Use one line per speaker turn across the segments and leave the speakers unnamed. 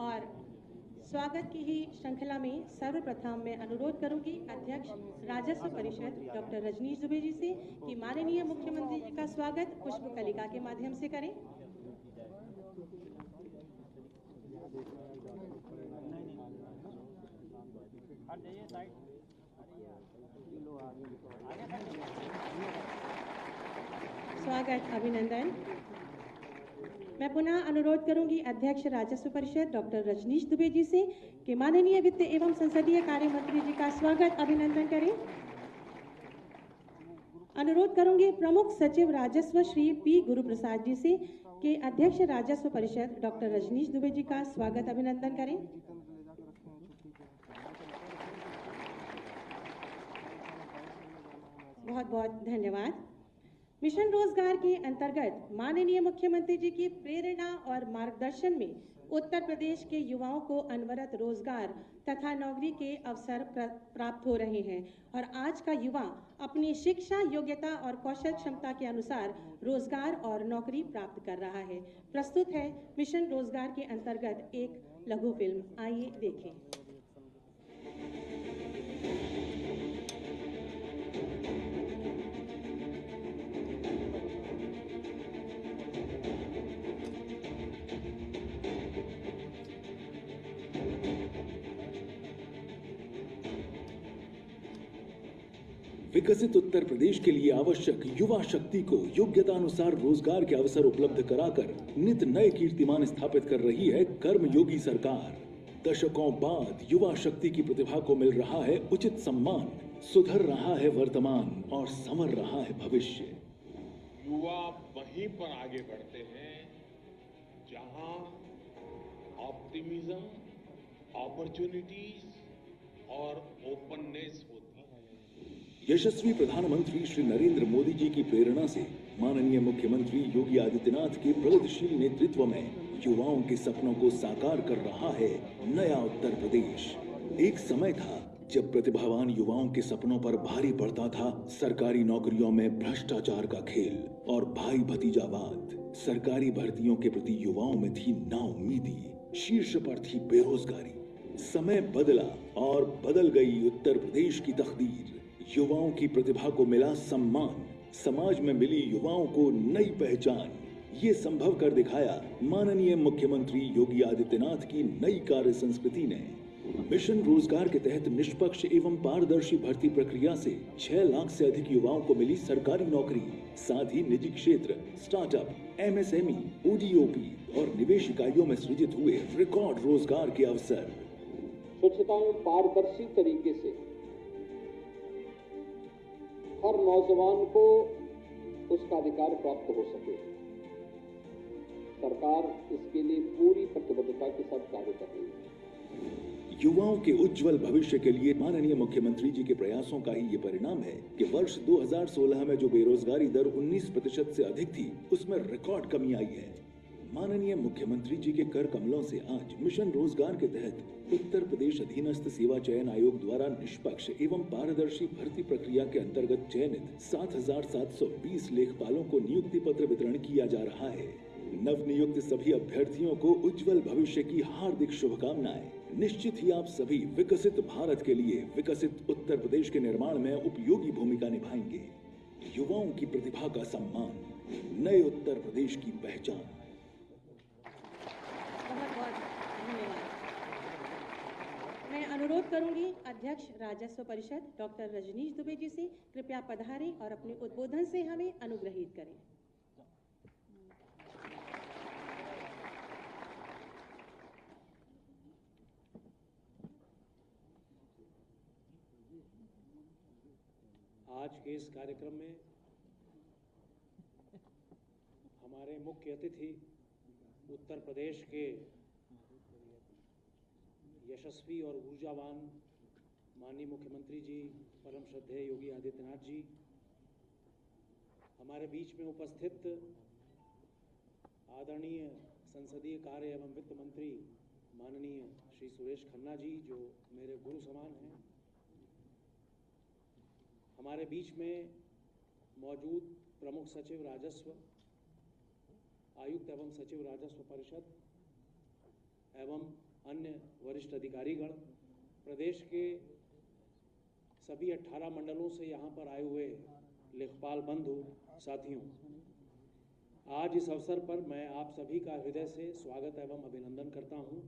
और स्वागत की ही श्रृंखला में सर्वप्रथम मैं अनुरोध करूंगी अध्यक्ष राजस्व परिषद डॉक्टर रजनीश दुबे जी से कि माननीय मुख्यमंत्री जी का स्वागत पुष्प कलिका के माध्यम से करें। स्वागत अभिनंदन। मैं पुनः अनुरोध करूंगी अध्यक्ष राजस्व परिषद डॉक्टर रजनीश दुबे जी से कि माननीय वित्त एवं संसदीय कार्य मंत्री जी का स्वागत अभिनंदन करें। अनुरोध करूंगी प्रमुख सचिव राजस्व श्री पी गुरुप्रसाद जी से कि अध्यक्ष राजस्व परिषद डॉक्टर रजनीश दुबे जी का स्वागत अभिनंदन करें। बहुत बहुत धन्यवाद। मिशन रोजगार के अंतर्गत माननीय मुख्यमंत्री जी की प्रेरणा और मार्गदर्शन में उत्तर प्रदेश के युवाओं को अनवरत रोजगार तथा नौकरी के अवसर प्राप्त हो रहे हैं और आज का युवा अपनी शिक्षा, योग्यता और कौशल क्षमता के अनुसार रोजगार और नौकरी प्राप्त कर रहा है। प्रस्तुत है मिशन रोजगार के अंतर्गत एक लघु फिल्म, आइए देखें।
विकसित उत्तर प्रदेश के लिए आवश्यक युवा शक्ति को योग्यता अनुसार रोजगार के अवसर उपलब्ध कराकर नित नए कीर्तिमान स्थापित कर रही है कर्मयोगी सरकार। दशकों बाद युवा शक्ति की प्रतिभा को मिल रहा है उचित सम्मान, सुधर रहा है वर्तमान और संवर रहा है भविष्य।
युवा वहीं पर आगे बढ़ते हैं जहां ऑप्टिमिज्म, अपॉर्चुनिटीज और ओपननेस होती है।
यशस्वी प्रधानमंत्री श्री नरेंद्र मोदी जी की प्रेरणा से माननीय मुख्यमंत्री योगी आदित्यनाथ के प्रगतिशील नेतृत्व में युवाओं के सपनों को साकार कर रहा है नया उत्तर प्रदेश। एक समय था जब प्रतिभावान युवाओं के सपनों पर भारी पड़ता था सरकारी नौकरियों में भ्रष्टाचार का खेल और भाई भतीजावाद। सरकारी भर्तियों के प्रति युवाओं में थी नाउम्मीदी, शीर्ष पर थी बेरोजगारी। समय बदला और बदल गई उत्तर प्रदेश की तकदीर। युवाओं की प्रतिभा को मिला सम्मान, समाज में मिली युवाओं को नई पहचान। ये संभव कर दिखाया माननीय मुख्यमंत्री योगी आदित्यनाथ की नई कार्य संस्कृति ने। मिशन रोजगार के तहत निष्पक्ष एवं पारदर्शी भर्ती प्रक्रिया से 6 लाख से अधिक युवाओं को मिली सरकारी नौकरी। साथ ही निजी क्षेत्र, स्टार्टअप, MSME, ODOP और निवेश इकाइयों में सृजित हुए रिकॉर्ड रोजगार के अवसर।
स्वच्छता में पारदर्शी तरीके से हर नौजवान को उसका अधिकार प्राप्त हो सके, सरकार इसके लिए पूरी प्रतिबद्धता के साथ कार्य कर रही है।
युवाओं के उज्जवल भविष्य के लिए माननीय मुख्यमंत्री जी के प्रयासों का ही ये परिणाम है कि वर्ष 2016 में जो बेरोजगारी दर 19% से अधिक थी, उसमें रिकॉर्ड कमी आई है। माननीय मुख्यमंत्री जी के कर कमलों से आज मिशन रोजगार के तहत उत्तर प्रदेश अधीनस्थ सेवा चयन आयोग द्वारा निष्पक्ष एवं पारदर्शी भर्ती प्रक्रिया के अंतर्गत चयनित 7,720 लेखपालों को नियुक्ति पत्र वितरण किया जा रहा है। नवनियुक्त सभी अभ्यर्थियों को उज्जवल भविष्य की हार्दिक शुभकामनाएं। निश्चित ही आप सभी विकसित भारत के लिए विकसित उत्तर प्रदेश के निर्माण में उपयोगी भूमिका निभाएंगे। युवाओं की प्रतिभा का सम्मान, नए उत्तर प्रदेश की पहचान।
मैं अनुरोध करूंगी अध्यक्ष राजस्व परिषद डॉक्टर रजनीश दुबे जी से कृपया पधारें और अपने उद्बोधन से हमें अनुग्रहित करें।
आज के इस कार्यक्रम में हमारे मुख्य अतिथि उत्तर प्रदेश के यशस्वी और ऊर्जावान माननीय मुख्यमंत्री जी परम श्रद्धेय योगी आदित्यनाथ जी, हमारे बीच में उपस्थित आदरणीय संसदीय कार्य एवं वित्त मंत्री माननीय श्री सुरेश खन्ना जी, जो मेरे गुरु समान हैं, हमारे बीच में मौजूद प्रमुख सचिव राजस्व, आयुक्त एवं सचिव राजस्व परिषद एवं अन्य वरिष्ठ अधिकारीगण, प्रदेश के सभी 18 मंडलों से यहाँ पर आए हुए लेखपाल बंधु साथियों, आज इस अवसर पर मैं आप सभी का हृदय से स्वागत एवं अभिनंदन करता हूँ।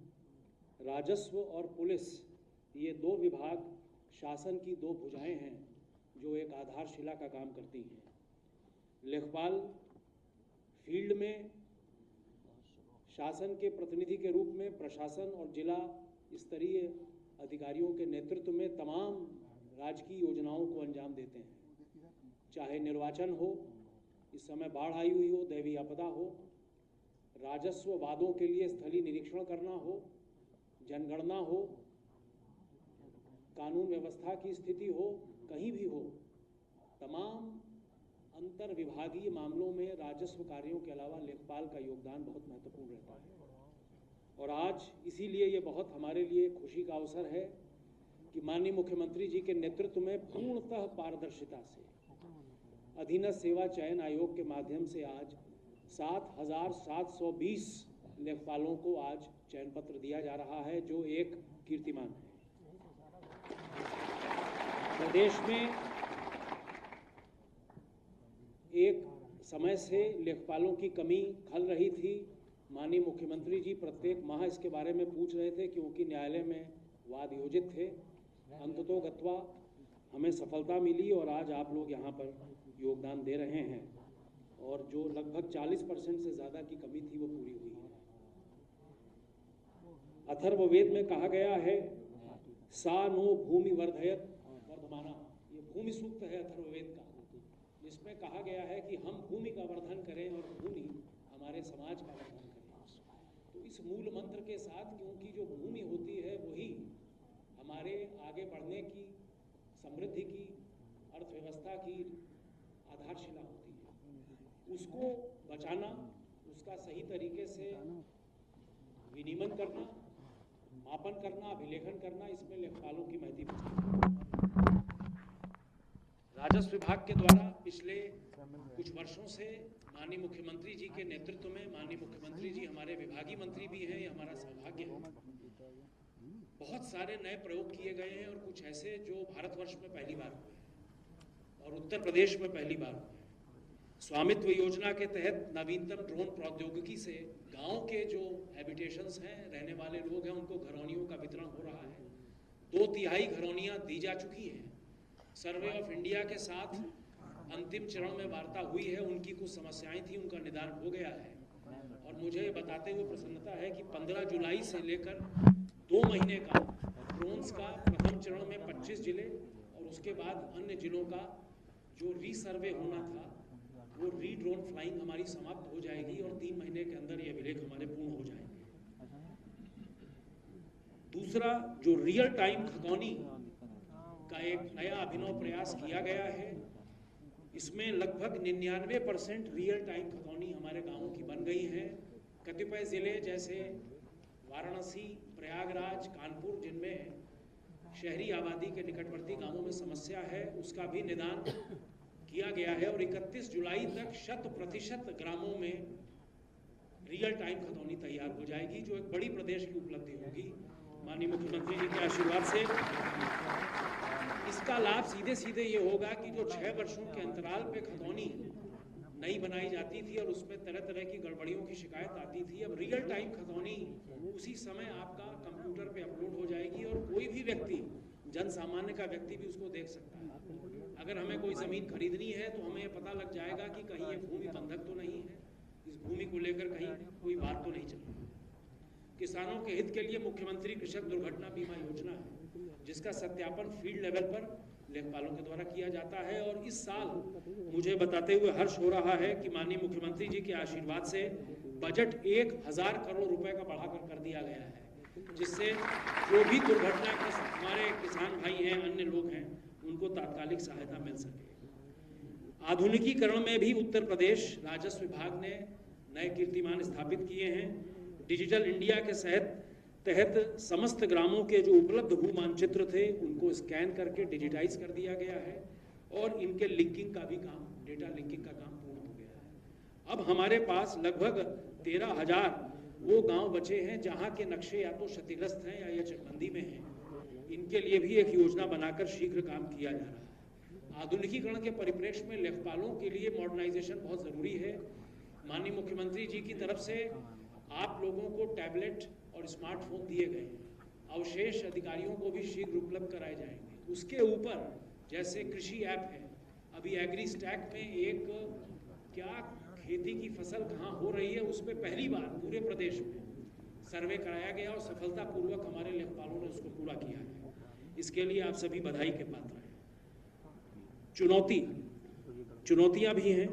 राजस्व और पुलिस ये दो विभाग शासन की दो भुजाएं हैं जो एक आधारशिला का काम करती हैं। लेखपाल फील्ड में शासन के प्रतिनिधि के रूप में प्रशासन और जिला स्तरीय अधिकारियों के नेतृत्व में तमाम राजकीय योजनाओं को अंजाम देते हैं, चाहे निर्वाचन हो, इस समय बाढ़ आई हुई हो, दैवीय आपदा हो, राजस्व वादों के लिए स्थलीय निरीक्षण करना हो, जनगणना हो, कानून व्यवस्था की स्थिति हो, कहीं भी हो, तमाम अंतर विभागीय मामलों में राजस्व कार्यों के अलावा लेखपाल का योगदान बहुत महत्वपूर्ण रहता है। और आज इसीलिए ये बहुत हमारे लिए खुशी का अवसर है कि माननीय मुख्यमंत्री जी के नेतृत्व में पूर्णतः पारदर्शिता से अधीनस्थ सेवा चयन आयोग के माध्यम से आज 7,720 लेखपालों को आज चयन पत्र दिया जा रहा है, जो एक कीर्तिमान है। प्रदेश में एक समय से लेखपालों की कमी खल रही थी। माननीय मुख्यमंत्री जी प्रत्येक माह इसके बारे में पूछ रहे थे, क्योंकि न्यायालय में वाद योजित थे। अंततोगत्वा हमें सफलता मिली और आज आप लोग यहाँ पर योगदान दे रहे हैं और जो लगभग 40% से ज़्यादा की कमी थी वो पूरी हुई है। अथर्ववेद में कहा गया है, सा नो भूमि वर्धयत वर्धमाना, ये भूमि सूक्त है अथर्ववेद का, जिसमें कहा गया है कि हम भूमि का वर्धन करें और भूमि हमारे समाज का वर्धन करें। तो इस मूल मंत्र के साथ, क्योंकि जो भूमि होती है वही हमारे आगे बढ़ने की, समृद्धि की, अर्थव्यवस्था की आधारशिला होती है, उसको बचाना, उसका सही तरीके से विनियमन करना, मापन करना, अभिलेखन करना, इसमें लेखपालों की महती है। राजस्व विभाग के द्वारा पिछले कुछ वर्षों से माननीय मुख्यमंत्री जी के नेतृत्व में, माननीय मुख्यमंत्री जी हमारे विभागीय मंत्री भी हैं, ये हमारा सौभाग्य है, बहुत सारे नए प्रयोग किए गए हैं और कुछ ऐसे जो भारतवर्ष में पहली बार हुए और उत्तर प्रदेश में पहली बार हुए। स्वामित्व योजना के तहत नवीनतम ड्रोन प्रौद्योगिकी से गांव के जो हैबिटेशंस हैं, रहने वाले लोग हैं, उनको घरौनियों का वितरण हो रहा है। 2/3 घरौनियां दी जा चुकी हैं। सर्वे ऑफ इंडिया के साथ अंतिम चरण में वार्ता हुई है, उनकी कुछ समस्याएं थी, उनका निदान हो गया है। और मुझे बताते हुए प्रसन्नता है कि 15 जुलाई से लेकर 2 महीने का ड्रोन्स का प्रथम चरण में 25 जिले और उसके बाद अन्य जिलों का जो रीसर्वे होना था वो ड्रोन फ्लाइंग हमारी समाप्त हो जाएगी और 3 महीने के अंदर ये अभिलेख हमारे पूर्ण हो जाएंगे। दूसरा, जो रियल टाइम खगौनी का एक नया अभिनव प्रयास किया गया है, इसमें लगभग 99% रियल टाइम खगौनी हमारे गांवों की बन गई है। कतिपय जिले जैसे वाराणसी, प्रयागराज, कानपुर, जिनमें शहरी आबादी के निकटवर्ती गांवों में समस्या है, उसका भी निदान किया गया है और 31 जुलाई तक 100% ग्रामों में रियल टाइम खगौनी तैयार हो जाएगी, जो एक बड़ी प्रदेश की उपलब्धि होगी। माननीय मुख्यमंत्री जी के आशीर्वाद से इसका लाभ सीधे सीधे ये होगा कि जो 6 वर्षों के अंतराल पे खगौनी नई बनाई जाती थी और उसमें तरह तरह की गड़बड़ियों की शिकायत आती थी, अब रियल टाइम खगौनी उसी समय आपका कंप्यूटर पे अपलोड हो जाएगी और कोई भी व्यक्ति, जन सामान्य का व्यक्ति भी उसको देख सकता है। अगर हमें कोई ज़मीन खरीदनी है तो हमें पता लग जाएगा कि कहीं ये भूमि बंधक तो नहीं है, इस भूमि को लेकर कहीं कोई बात तो नहीं चल रही। किसानों के हित के लिए मुख्यमंत्री कृषक दुर्घटना बीमा योजना है, जिसका सत्यापन फील्ड लेवल पर लेखपालों के द्वारा किया जाता है। और इस साल मुझे बताते हुए हर्ष हो रहा है कि माननीय मुख्यमंत्री जी के आशीर्वाद से बजट 1,000 करोड़ रुपए का बढ़ाकर कर दिया गया है, जिससे जो भी दुर्घटनाग्रस्त हमारे किसान भाई हैं, अन्य लोग हैं, उनको तात्कालिक सहायता मिल सके। आधुनिकीकरण में भी उत्तर प्रदेश राजस्व विभाग ने नए कीर्तिमान स्थापित किए हैं। डिजिटल इंडिया के तहत समस्त ग्रामों के जो उपलब्ध भू मानचित्र थे उनको स्कैन करके डिजिटाइज कर दिया गया है और इनके लिंकिंग का भी काम, डेटा लिंकिंग का काम पूर्ण हो गया है। अब हमारे पास लगभग 13,000 वो गांव बचे हैं जहां के नक्शे या तो क्षतिग्रस्त हैं या ये चकबंदी में हैं। इनके लिए भी एक योजना बनाकर शीघ्र काम किया जा रहा है। आधुनिकीकरण के परिप्रेक्ष्य में लेखपालों के लिए मॉडर्नाइजेशन बहुत ज़रूरी है। माननीय मुख्यमंत्री जी की तरफ से आप लोगों को टैबलेट और स्मार्टफोन दिए गए हैं। अवशेष अधिकारियों को भी शीघ्र उपलब्ध कराए जाएंगे। उसके ऊपर जैसे कृषि ऐप है, अभी एग्री स्टैक में एक क्या खेती की फसल कहाँ हो रही है उस पर पहली बार पूरे प्रदेश में सर्वे कराया गया और सफलतापूर्वक हमारे लेखपालों ने उसको पूरा किया है। इसके लिए आप सभी बधाई के पात्र हैं। चुनौतियां भी हैं,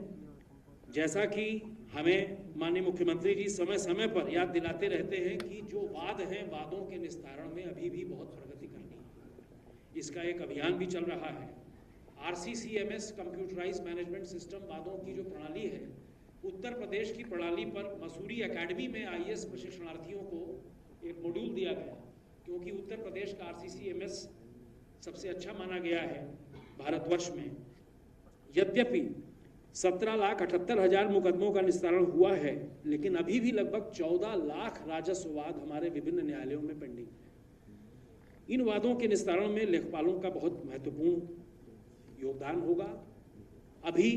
जैसा कि हमें माननीय मुख्यमंत्री जी समय समय पर याद दिलाते रहते हैं कि जो वाद हैं, वादों के निस्तारण में अभी भी बहुत प्रगति करनी है। इसका एक अभियान भी चल रहा है। RCCMS कंप्यूटराइज मैनेजमेंट सिस्टम वादों की जो प्रणाली है, उत्तर प्रदेश की प्रणाली पर मसूरी एकेडमी में IAS प्रशिक्षणार्थियों को एक मॉड्यूल दिया गया, क्योंकि उत्तर प्रदेश का RCCMS सबसे अच्छा माना गया है भारतवर्ष में। यद्यपि 17,78,000 मुकदमों का निस्तारण हुआ है, लेकिन अभी भी लगभग 14 लाख राजस्व वाद हमारे विभिन्न न्यायालयों में पेंडिंग है। इन वादों के निस्तारण में लेखपालों का बहुत महत्वपूर्ण योगदान होगा। अभी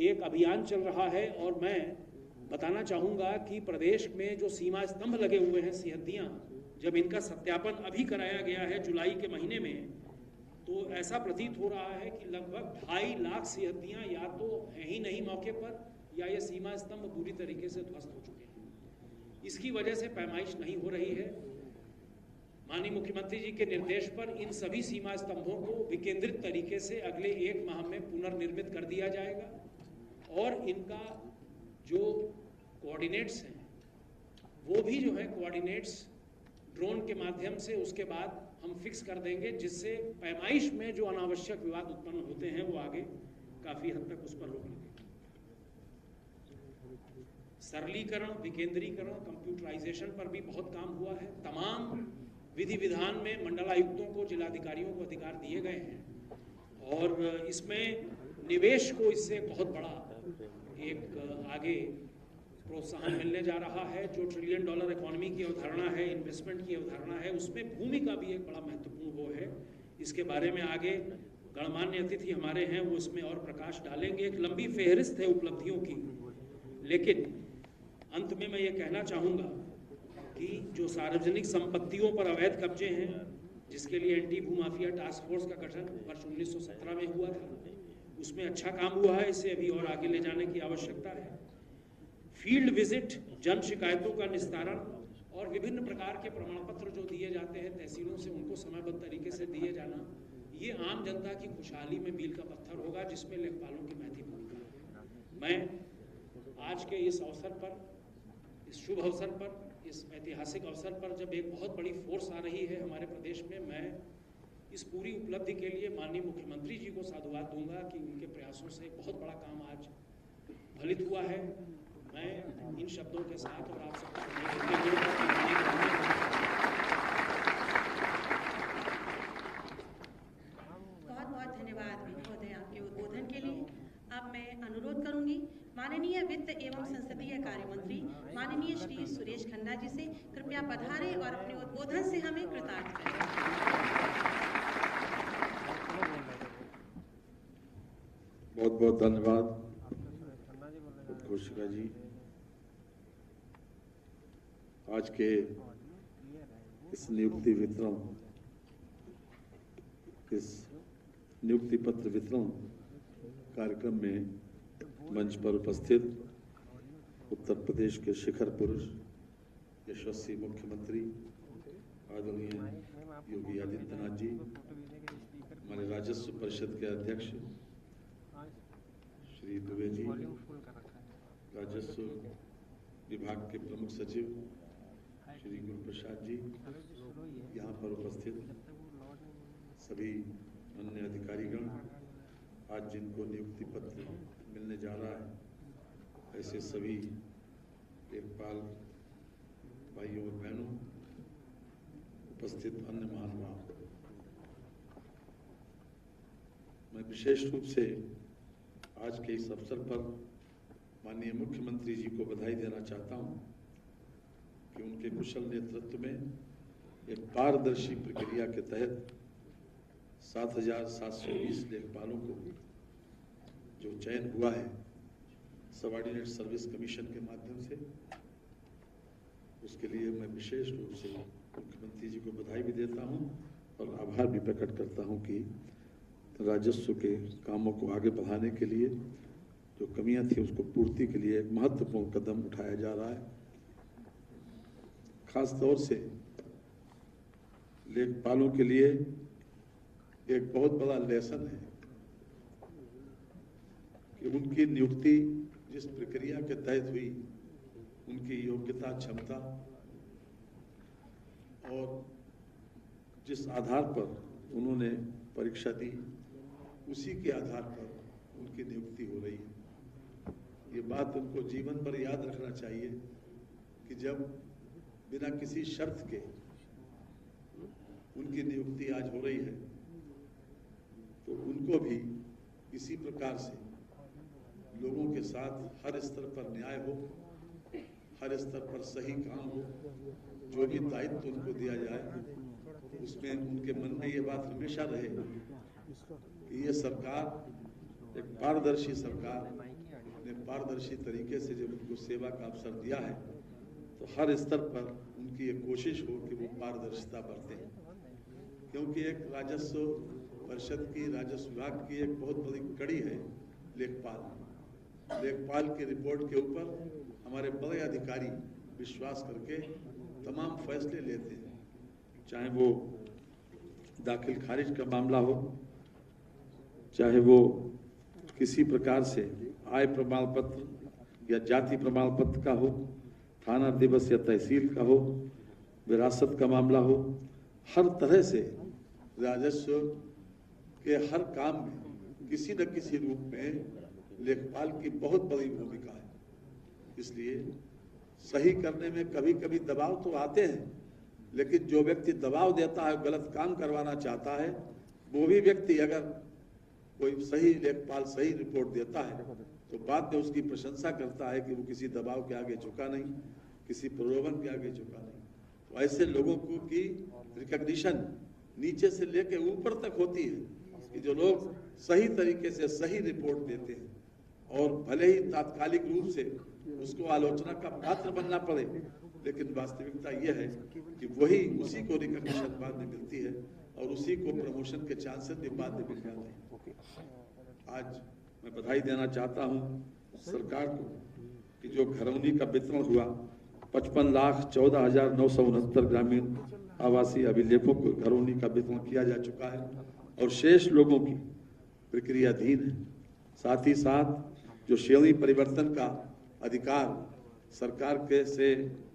एक अभियान चल रहा है और मैं बताना चाहूँगा कि प्रदेश में जो सीमा स्तंभ लगे हुए हैं, सिहद्दियाँ, जब इनका सत्यापन अभी कराया गया है जुलाई के महीने में, तो ऐसा प्रतीत हो रहा है कि लगभग 2.5 लाख सिहद्दियाँ या तो हैं ही नहीं मौके पर, या ये सीमा स्तंभ पूरी तरीके से ध्वस्त हो चुके हैं। इसकी वजह से पैमाइश नहीं हो रही है। माननीय मुख्यमंत्री जी के निर्देश पर इन सभी सीमा स्तंभों को विकेंद्रित तरीके से अगले 1 माह में पुनर्निर्मित कर दिया जाएगा और इनका जो कोऑर्डिनेट्स हैं वो भी जो है कोऑर्डिनेट्स ड्रोन के माध्यम से उसके बाद हम फिक्स कर देंगे, जिससे पैमाइश में जो अनावश्यक विवाद उत्पन्न होते हैं वो आगे काफी हद तक उस पर रोक लगेगी। सरलीकरण, विकेंद्रीकरण, कंप्यूटराइजेशन पर भी बहुत काम हुआ है। तमाम विधि विधान में मंडलायुक्तों को, जिलाधिकारियों को अधिकार दिए गए हैं और इसमें निवेश को इससे बहुत बड़ा एक आगे प्रोत्साहन मिलने जा रहा है। जो $1 ट्रिलियन इकोनॉमी की अवधारणा है, इन्वेस्टमेंट की अवधारणा है, उसमें भूमि का भी एक बड़ा महत्वपूर्ण वो है। इसके बारे में आगे गणमान्य अतिथि हमारे हैं, वो इसमें और प्रकाश डालेंगे। एक लंबी फेहरिस्त है उपलब्धियों की, लेकिन अंत में मैं ये कहना चाहूँगा कि जो सार्वजनिक संपत्तियों पर अवैध कब्जे हैं, जिसके लिए एंटी भूमाफिया टास्क फोर्स का गठन वर्ष 1917 में हुआ था, उसमें अच्छा काम हुआ है। इसे अभी और आगे ले जाने की आवश्यकता है। फील्ड विजिट, जन शिकायतों का निस्तारण और विभिन्न प्रकार के प्रमाण पत्र जो दिए जाते हैं तहसीलों से, उनको समयबद्ध तरीके से दिए जाना, ये आम जनता की खुशहाली में मील का पत्थर होगा, जिसमें लेखपालों की महती भूमिका है। मैं आज के इस अवसर पर, इस शुभ अवसर पर, इस ऐतिहासिक अवसर पर, जब एक बहुत बड़ी फोर्स आ रही है हमारे प्रदेश में, मैं इस पूरी उपलब्धि के लिए माननीय मुख्यमंत्री जी को साधुवाद दूंगा कि उनके प्रयासों से बहुत बड़ा काम आज फलित हुआ है। मैं इन शब्दों के साथ और आप सबको
बहुत बहुत धन्यवाद महोदय आपके उद्बोधन के लिए। अब मैं अनुरोध करूंगी माननीय वित्त एवं संसदीय कार्य मंत्री माननीय श्री सुरेश खन्ना जी से, कृपया पधारें और अपने उद्बोधन से हमें कृतार्थ करें।
बहुत बहुत धन्यवाद उद्घोषिका जी। आज के इस नियुक्ति वितरण, इस नियुक्ति पत्र वितरण कार्यक्रम में मंच पर उपस्थित उत्तर प्रदेश के शिखर पुरुष, यशस्वी मुख्यमंत्री आदरणीय योगी आदित्यनाथ जी, हमारे राजस्व परिषद के अध्यक्ष श्री दुबे जी, राजस्व विभाग के प्रमुख सचिव श्री गुरुप्रसाद जी, यहाँ पर उपस्थित सभी अन्य अधिकारीगण, आज जिनको नियुक्ति पत्र मिलने जा रहा है, ऐसे सभी लेखपाल भाइयों और बहनों, उपस्थित अन्य महानुभाव, मैं विशेष रूप से आज के इस अवसर पर माननीय मुख्यमंत्री जी को बधाई देना चाहता हूं कि उनके कुशल नेतृत्व में एक पारदर्शी प्रक्रिया के तहत 7,720 लेखपालों को जो चयन हुआ है सबऑर्डिनेट सर्विस कमीशन के माध्यम से, उसके लिए मैं विशेष रूप से मुख्यमंत्री जी को बधाई भी देता हूं और आभार भी प्रकट करता हूं कि राजस्व के कामों को आगे बढ़ाने के लिए जो कमियां थी उसको पूर्ति के लिए एक महत्वपूर्ण कदम उठाया जा रहा है। खास तौर से लेखपालों के लिए एक बहुत बड़ा लेसन है कि उनकी नियुक्ति जिस प्रक्रिया के तहत हुई, उनकी योग्यता, क्षमता और जिस आधार पर उन्होंने परीक्षा दी, उसी के आधार पर उनकी नियुक्ति हो रही है। ये बात उनको जीवन भर याद रखना चाहिए कि जब बिना किसी शर्त के उनकी नियुक्ति आज हो रही है, तो उनको भी इसी प्रकार से लोगों के साथ हर स्तर पर न्याय हो, हर स्तर पर सही काम हो, जो भी दायित्व उनको दिया जाए उसमें उनके मन में ये बात हमेशा रहे कि ये सरकार एक पारदर्शी सरकार ने पारदर्शी तरीके से जब उनको सेवा का अवसर दिया है, तो हर स्तर पर उनकी एक कोशिश हो कि वो पारदर्शिता बरतें, क्योंकि एक राजस्व परिषद की, राजस्व विभाग की एक बहुत बड़ी कड़ी है लेखपाल की रिपोर्ट के ऊपर हमारे बड़े अधिकारी विश्वास करके तमाम फैसले लेते हैं, चाहे वो दाखिल खारिज का मामला हो, चाहे वो किसी प्रकार से आय प्रमाण पत्र या जाति प्रमाण पत्र का हो, थाना दिवस या तहसील का हो, विरासत का मामला हो, हर तरह से राजस्व के हर काम में किसी न किसी रूप में लेखपाल की बहुत बड़ी भूमिका है। इसलिए सही करने में कभी कभी दबाव तो आते हैं, लेकिन जो व्यक्ति दबाव देता है, गलत काम करवाना चाहता है, वो भी व्यक्ति अगर कोई सही लेखपाल सही रिपोर्ट देता है तो बाद में उसकी प्रशंसा करता है कि वो किसी दबाव के आगे झुका नहीं, किसी प्रलोभन के आगे झुका नहीं। तो ऐसे लोगों को की रिकॉग्निशन नीचे से लेके ऊपर तक होती है कि जो लोग सही तरीके से सही रिपोर्ट देते हैं, और भले ही तात्कालिक रूप से उसको आलोचना का पात्र बनना पड़े, लेकिन वास्तविकता यह है कि वही उसी को रिकॉग्निशन बाद में मिलती है और उसी को प्रमोशन के चांसेस भी बाद में मिल जाते हैं। आज मैं बधाई देना चाहता हूं सरकार को कि जो घरौनी का वितरण हुआ, 55,14,969 ग्रामीण आवासीय अभिलेखों को घरौनी का वितरण किया जा चुका है और शेष लोगों की प्रक्रियाधीन है। साथ ही साथ जो श्रेणी परिवर्तन का अधिकार सरकार के से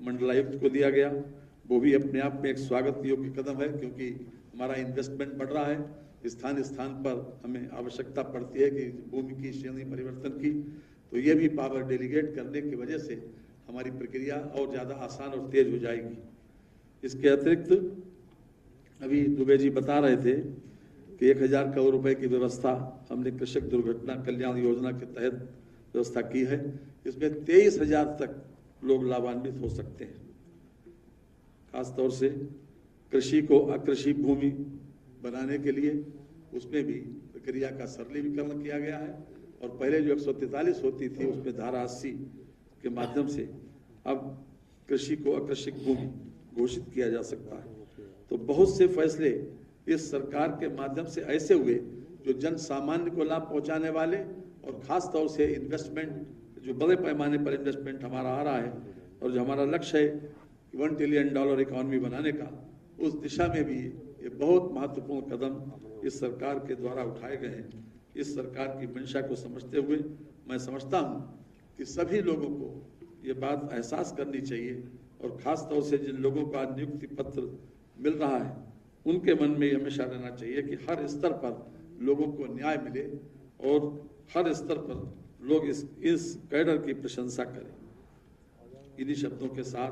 मंडलायुक्त को दिया गया, वो भी अपने आप में एक स्वागत योग्य कदम है, क्योंकि हमारा इन्वेस्टमेंट बढ़ रहा है, स्थान स्थान पर हमें आवश्यकता पड़ती है कि भूमि की श्रेणी परिवर्तन की, तो ये भी पावर डेलीगेट करने की वजह से हमारी प्रक्रिया और ज़्यादा आसान और तेज हो जाएगी। इसके अतिरिक्त अभी दुबे जी बता रहे थे कि 1,000 करोड़ रुपए की व्यवस्था हमने कृषक दुर्घटना कल्याण योजना के तहत व्यवस्था की है। इसमें 23,000 तक लोग लाभान्वित हो सकते हैं। खासतौर से कृषि को अकृषि भूमि बनाने के लिए उसमें भी प्रक्रिया का सरलीकरण किया गया है और पहले जो 143 होती थी उसमें धारा 80 के माध्यम से अब कृषि को अकृषि भूमि घोषित किया जा सकता है। तो बहुत से फैसले इस सरकार के माध्यम से ऐसे हुए जो जन सामान्य को लाभ पहुंचाने वाले, और खास तौर से इन्वेस्टमेंट, जो बड़े पैमाने पर इन्वेस्टमेंट हमारा आ रहा है और जो हमारा लक्ष्य है $1 ट्रिलियन इकोनॉमी बनाने का, उस दिशा में भी ये बहुत महत्वपूर्ण कदम इस सरकार के द्वारा उठाए गए हैं। इस सरकार की मंशा को समझते हुए मैं समझता हूँ कि सभी लोगों को ये बात एहसास करनी चाहिए, और खास तौर से जिन लोगों का नियुक्ति पत्र मिल रहा है उनके मन में हमेशा रहना चाहिए कि हर स्तर पर लोगों को न्याय मिले और हर स्तर पर लोग इस कैडर की प्रशंसा करें। इन्हीं शब्दों के साथ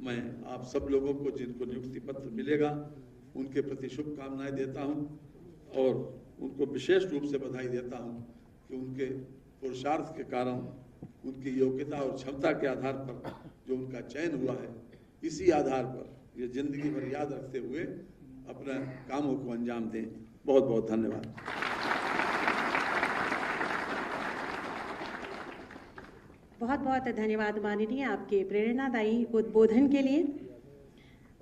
मैं आप सब लोगों को जिनको नियुक्ति पत्र मिलेगा उनके प्रति शुभकामनाएं देता हूं और उनको विशेष रूप से बधाई देता हूं कि उनके पुरुषार्थ के कारण, उनकी योग्यता और क्षमता के आधार पर जो उनका चयन हुआ है, इसी आधार पर ये जिंदगी भर याद रखते हुए अपने कामों को अंजाम दें। बहुत बहुत धन्यवाद।
बहुत बहुत धन्यवाद माननीय आपके प्रेरणादायी उद्बोधन के लिए।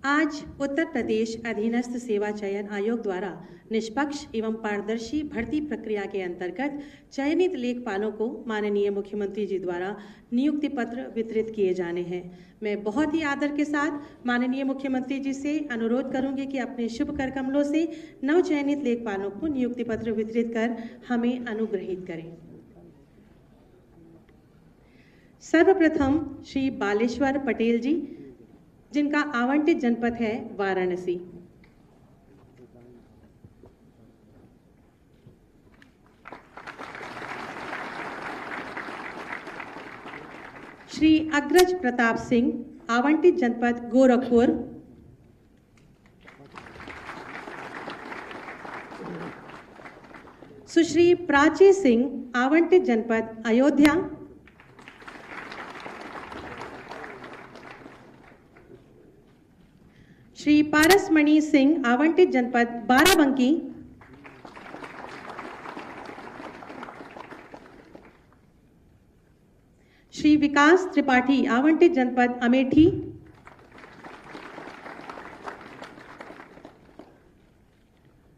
आज उत्तर प्रदेश अधीनस्थ सेवा चयन आयोग द्वारा निष्पक्ष एवं पारदर्शी भर्ती प्रक्रिया के अंतर्गत चयनित लेखपालों को माननीय मुख्यमंत्री जी द्वारा नियुक्ति पत्र वितरित किए जाने हैं। मैं बहुत ही आदर के साथ माननीय मुख्यमंत्री जी से अनुरोध करूंगी कि अपने शुभ कर कमलों से नवचयनित लेखपालों को नियुक्ति पत्र वितरित कर हमें अनुग्रहित करें। सर्वप्रथम श्री बालेश्वर पटेल जी, जिनका आवंटित जनपद है वाराणसी। श्री अग्रज प्रताप सिंह, आवंटित जनपद गोरखपुर। सुश्री प्राची सिंह, आवंटित जनपद अयोध्या। श्री पारसमणि सिंह, आवंटित जनपद बाराबंकी। श्री विकास त्रिपाठी, आवंटित जनपद अमेठी।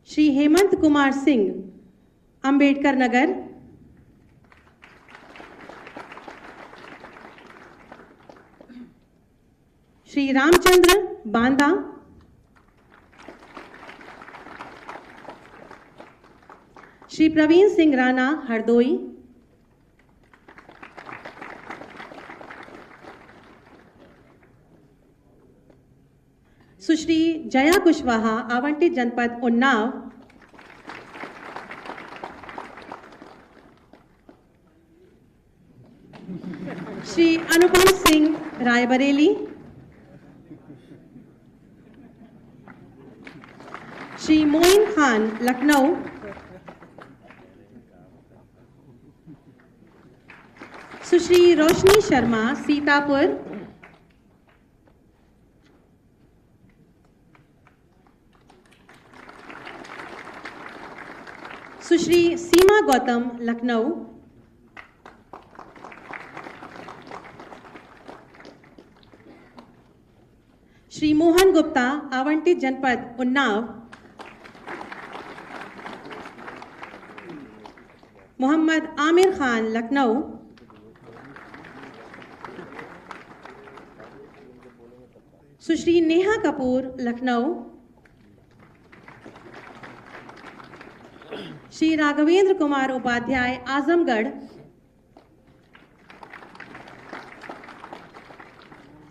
श्री हेमंत कुमार सिंह, अंबेडकर नगर। श्री रामचंद्र, बांदा। श्री प्रवीण सिंह राणा, हरदोई। सुश्री जया कुशवाहा, आवंटित जनपद उन्नाव। श्री अनुपम सिंह, रायबरेली। श्री मोइन खान, लखनऊ। सुश्री रोशनी शर्मा, सीतापुर। सुश्री सीमा गौतम, लखनऊ। श्री मोहन गुप्ता, आवंटित जनपद उन्नाव। मोहम्मद आमिर खान, लखनऊ। सुश्री नेहा कपूर, लखनऊ। श्री राघवेंद्र कुमार उपाध्याय, आजमगढ़।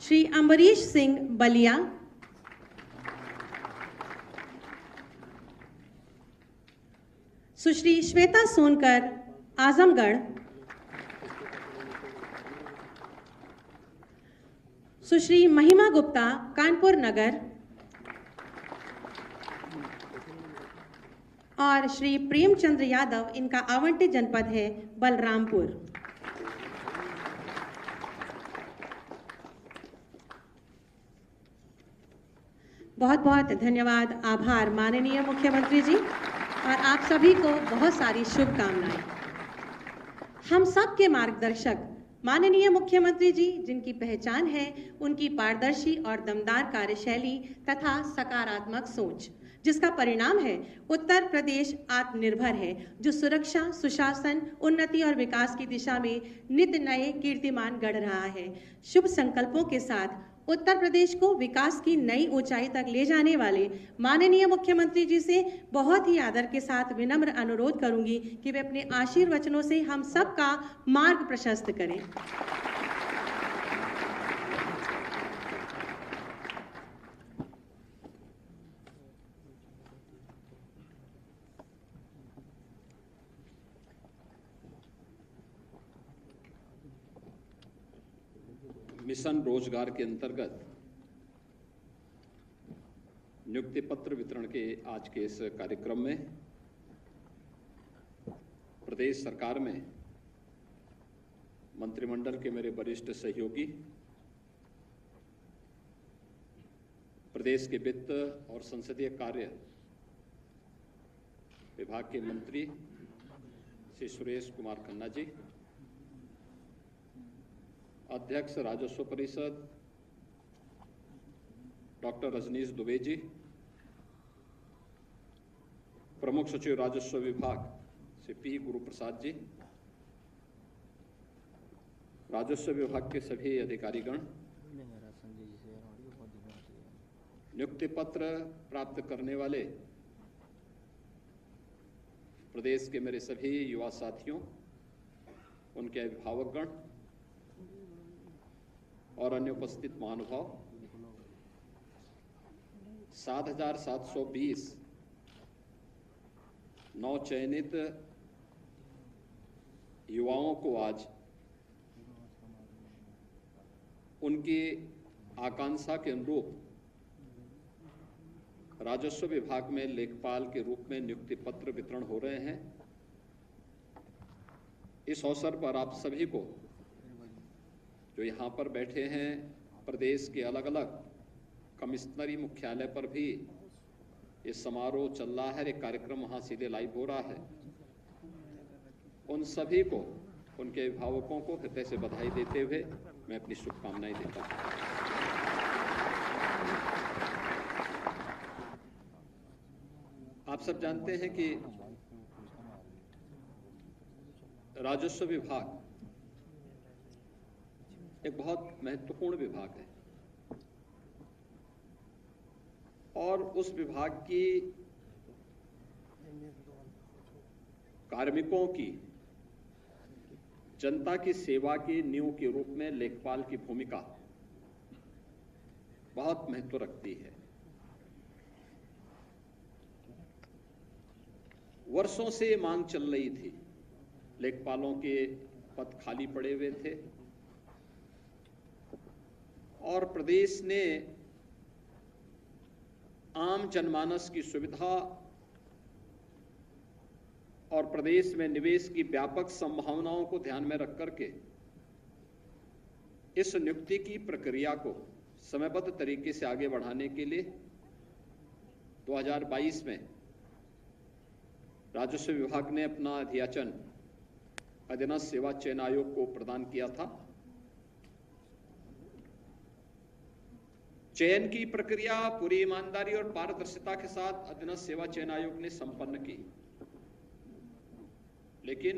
श्री अम्बरीश सिंह, बलिया। सुश्री श्वेता सोनकर, आजमगढ़। सुश्री महिमा गुप्ता, कानपुर नगर। और श्री प्रेमचंद्र यादव, इनका आवंटित जनपद है बलरामपुर। बहुत बहुत धन्यवाद, आभार माननीय मुख्यमंत्री जी, और आप सभी को बहुत सारी शुभकामनाएं। हम सब के मार्गदर्शक माननीय मुख्यमंत्री जी, जिनकी पहचान है उनकी पारदर्शी और दमदार कार्यशैली तथा सकारात्मक सोच, जिसका परिणाम है उत्तर प्रदेश आत्मनिर्भर है, जो सुरक्षा, सुशासन, उन्नति और विकास की दिशा में नित्य नए कीर्तिमान गढ़ रहा है। शुभ संकल्पों के साथ उत्तर प्रदेश को विकास की नई ऊंचाई तक ले जाने वाले माननीय मुख्यमंत्री जी से बहुत ही आदर के साथ विनम्र अनुरोध करूंगी कि वे अपने आशीर्वचनों से हम सबका मार्ग प्रशस्त करें।
मिशन रोजगार के अंतर्गत नियुक्ति पत्र वितरण के आज के इस कार्यक्रम में प्रदेश सरकार में मंत्रिमंडल के मेरे वरिष्ठ सहयोगी प्रदेश के वित्त और संसदीय कार्य विभाग के मंत्री श्री सुरेश कुमार खन्ना जी, अध्यक्ष राजस्व परिषद डॉक्टर रजनीश दुबे जी, प्रमुख सचिव राजस्व विभाग श्री पी गुरु प्रसाद जी, राजस्व विभाग के सभी अधिकारीगण, नियुक्ति पत्र प्राप्त करने वाले प्रदेश के मेरे सभी युवा साथियों, उनके अभिभावकगण और अन्य उपस्थित महानुभाव, 7,720 नवचयनित युवाओं को आज उनकी आकांक्षा के अनुरूप राजस्व विभाग में लेखपाल के रूप में नियुक्ति पत्र वितरण हो रहे हैं। इस अवसर पर आप सभी को, जो यहाँ पर बैठे हैं, प्रदेश के अलग अलग कमिश्नरी मुख्यालय पर भी ये समारोह चल रहा है, एक कार्यक्रम वहाँ सीधे लाइव हो रहा है, उन सभी को, उनके अभिभावकों को हृदय से बधाई देते हुए मैं अपनी शुभकामनाएं देता हूँ। आप सब जानते हैं कि राजस्व विभाग एक बहुत महत्वपूर्ण विभाग है और उस विभाग की कार्मिकों की जनता की सेवा की नींव के रूप में लेखपाल की भूमिका बहुत महत्व रखती है। वर्षों से मांग चल रही थी, लेखपालों के पद खाली पड़े हुए थे और प्रदेश ने आम जनमानस की सुविधा और प्रदेश में निवेश की व्यापक संभावनाओं को ध्यान में रख करके इस नियुक्ति की प्रक्रिया को समयबद्ध तरीके से आगे बढ़ाने के लिए 2022 में राजस्व विभाग ने अपना अध्याचन अधीनस्थ सेवा चयन आयोग को प्रदान किया था। चयन की प्रक्रिया पूरी ईमानदारी और पारदर्शिता के साथ अधीनस्थ सेवा चयन आयोग ने संपन्न की, लेकिन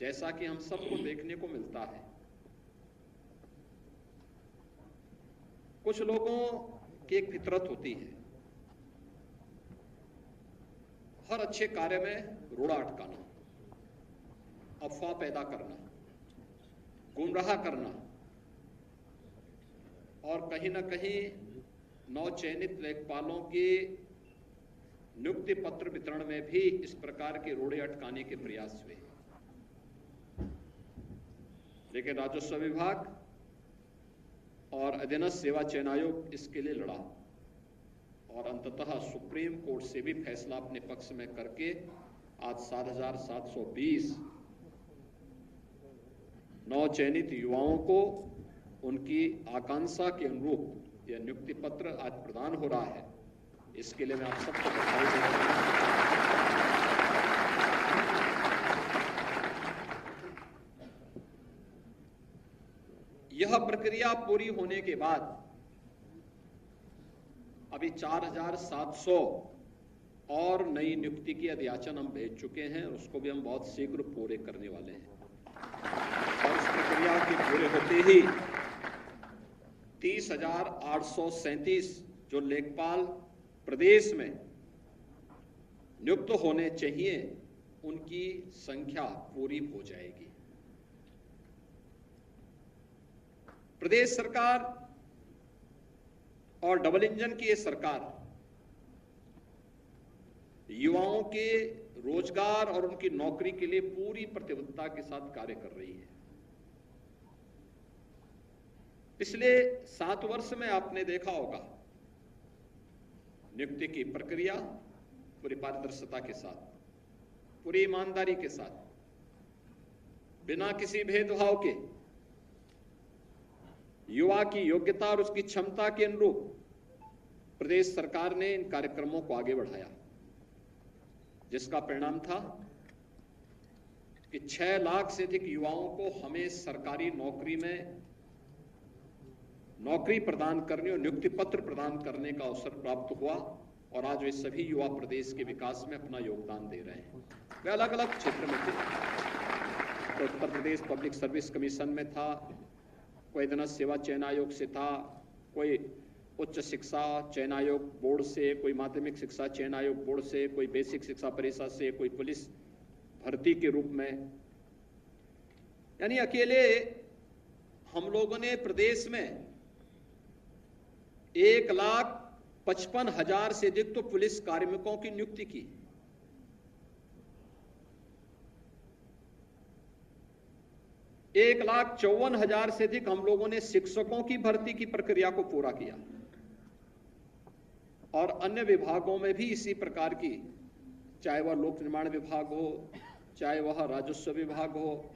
जैसा कि हम सबको देखने को मिलता है, कुछ लोगों की एक फितरत होती है, हर अच्छे कार्य में रोड़ा अटकाना, अफवाह पैदा करना, गुमराह करना और कहीं न कहीं नवचयनित लेखपालों के नियुक्ति पत्र वितरण में भी इस प्रकार के रोड़े अटकाने के प्रयास हुए। लेकिन राजस्व विभाग और अधीनस्थ सेवा चयन आयोग इसके लिए लड़ा और अंततः सुप्रीम कोर्ट से भी फैसला अपने पक्ष में करके आज 7,720 नवचयनित युवाओं को उनकी आकांक्षा के अनुरूप यह नियुक्ति पत्र आज प्रदान हो रहा है। इसके लिए मैं आप सबको बधाई देता हूं। यह प्रक्रिया पूरी होने के बाद अभी 4,700 और नई नियुक्ति की अध्याचन हम भेज चुके हैं, उसको भी हम बहुत शीघ्र पूरे करने वाले हैं और इस प्रक्रिया के पूरे होते ही 30,837 जो लेखपाल प्रदेश में नियुक्त होने चाहिए उनकी संख्या पूरी हो जाएगी। प्रदेश सरकार और डबल इंजन की ये सरकार युवाओं के रोजगार और उनकी नौकरी के लिए पूरी प्रतिबद्धता के साथ कार्य कर रही है। पिछले 7 वर्ष में आपने देखा होगा नियुक्ति की प्रक्रिया पूरी पारदर्शिता के साथ, पूरी ईमानदारी के साथ, बिना किसी भेदभाव के युवा की योग्यता और उसकी क्षमता के अनुरूप प्रदेश सरकार ने इन कार्यक्रमों को आगे बढ़ाया, जिसका परिणाम था कि 6 लाख से अधिक युवाओं को हमें सरकारी नौकरी में नौकरी प्रदान करने और नियुक्ति पत्र प्रदान करने का अवसर प्राप्त हुआ और आज वे सभी युवा प्रदेश के विकास में अपना योगदान दे रहे हैं। वे अलग अलग क्षेत्र में थे, तो Uttar Pradesh public service commission में था, कोई अधीनस्थ सेवा चयन आयोग से था, कोई उच्च शिक्षा चयन आयोग बोर्ड से, कोई माध्यमिक शिक्षा चयन आयोग बोर्ड से, कोई बेसिक शिक्षा परिषद से, कोई पुलिस भर्ती के रूप में। यानी अकेले हम लोगों ने प्रदेश में 1,55,000 से अधिक तो पुलिस कार्मिकों की नियुक्ति की। एक 1,54,000 से अधिक हम लोगों ने शिक्षकों की भर्ती की प्रक्रिया को पूरा किया और अन्य विभागों में भी इसी प्रकार की, चाहे वह लोक निर्माण विभाग हो, चाहे वह राजस्व विभाग हो,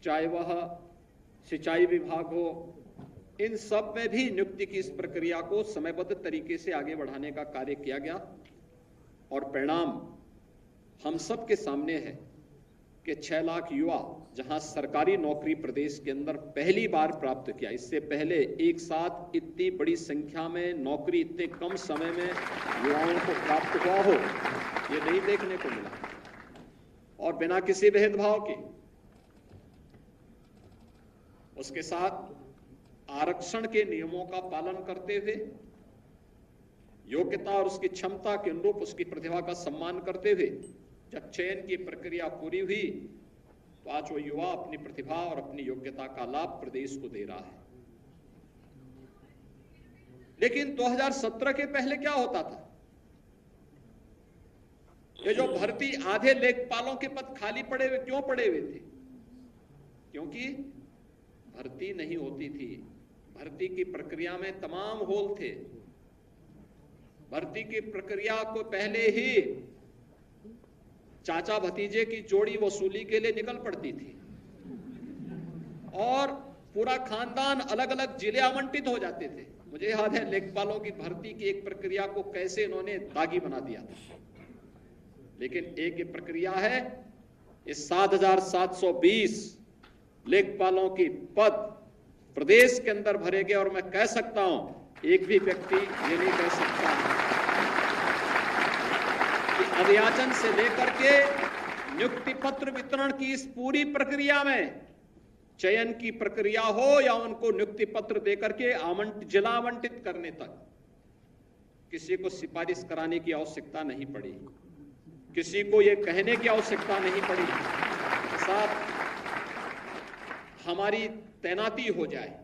चाहे वह सिंचाई विभाग हो, इन सब में भी नियुक्ति की इस प्रक्रिया को समयबद्ध तरीके से आगे बढ़ाने का कार्य किया गया और परिणाम हम सब के सामने है कि 6 लाख युवा जहां सरकारी नौकरी प्रदेश के अंदर पहली बार प्राप्त किया। इससे पहले एक साथ इतनी बड़ी संख्या में नौकरी इतने कम समय में युवाओं को प्राप्त हुआ हो, ये नहीं देखने को मिला और बिना किसी भेदभाव के। उसके साथ आरक्षण के नियमों का पालन करते हुए, योग्यता और उसकी क्षमता के अनुरूप उसकी प्रतिभा का सम्मान करते हुए जब चयन की प्रक्रिया पूरी हुई तो आज वो युवा अपनी प्रतिभा और अपनी योग्यता का लाभ प्रदेश को दे रहा है। लेकिन 2017 के पहले क्या होता था? ये जो भर्ती, आधे लेखपालों के पद खाली पड़े हुए क्यों पड़े हुए थे? क्योंकि भर्ती नहीं होती थी। भर्ती की प्रक्रिया में तमाम होल थे। भर्ती की प्रक्रिया को पहले ही चाचा भतीजे की जोड़ी वसूली के लिए निकल पड़ती थी और पूरा खानदान अलग अलग जिले आवंटित हो जाते थे। मुझे याद है लेखपालों की भर्ती की एक प्रक्रिया को कैसे इन्होंने दागी बना दिया था। लेकिन एक ये प्रक्रिया है, इस 7,720 लेखपालों की पद प्रदेश के अंदर भरे गए और मैं कह सकता हूं एक भी व्यक्ति ये नहीं कह सकता कि अभियाचन से लेकर के नियुक्ति पत्र वितरण की इस पूरी प्रक्रिया में, चयन की प्रक्रिया हो या उनको नियुक्ति पत्र देकर के जिला आवंटित करने तक, किसी को सिफारिश कराने की आवश्यकता नहीं पड़ी, किसी को ये कहने की आवश्यकता नहीं पड़ी साहब हमारी तैनाती हो जाए,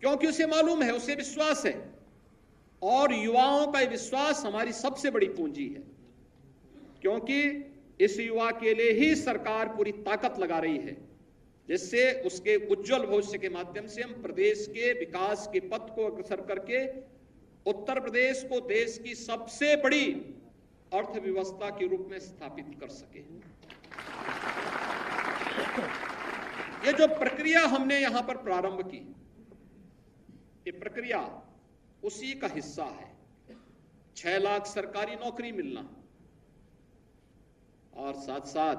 क्योंकि उसे मालूम है, उसे विश्वास है और युवाओं का विश्वास हमारी सबसे बड़ी पूंजी है, क्योंकि इस युवा के लिए ही सरकार पूरी ताकत लगा रही है, जिससे उसके उज्जवल भविष्य के माध्यम से हम प्रदेश के विकास के पथ को अग्रसर करके उत्तर प्रदेश को देश की सबसे बड़ी अर्थव्यवस्था के रूप में स्थापित कर सके। ये जो प्रक्रिया हमने यहां पर प्रारंभ की, ये प्रक्रिया उसी का हिस्सा है। 6 लाख सरकारी नौकरी मिलना और साथ साथ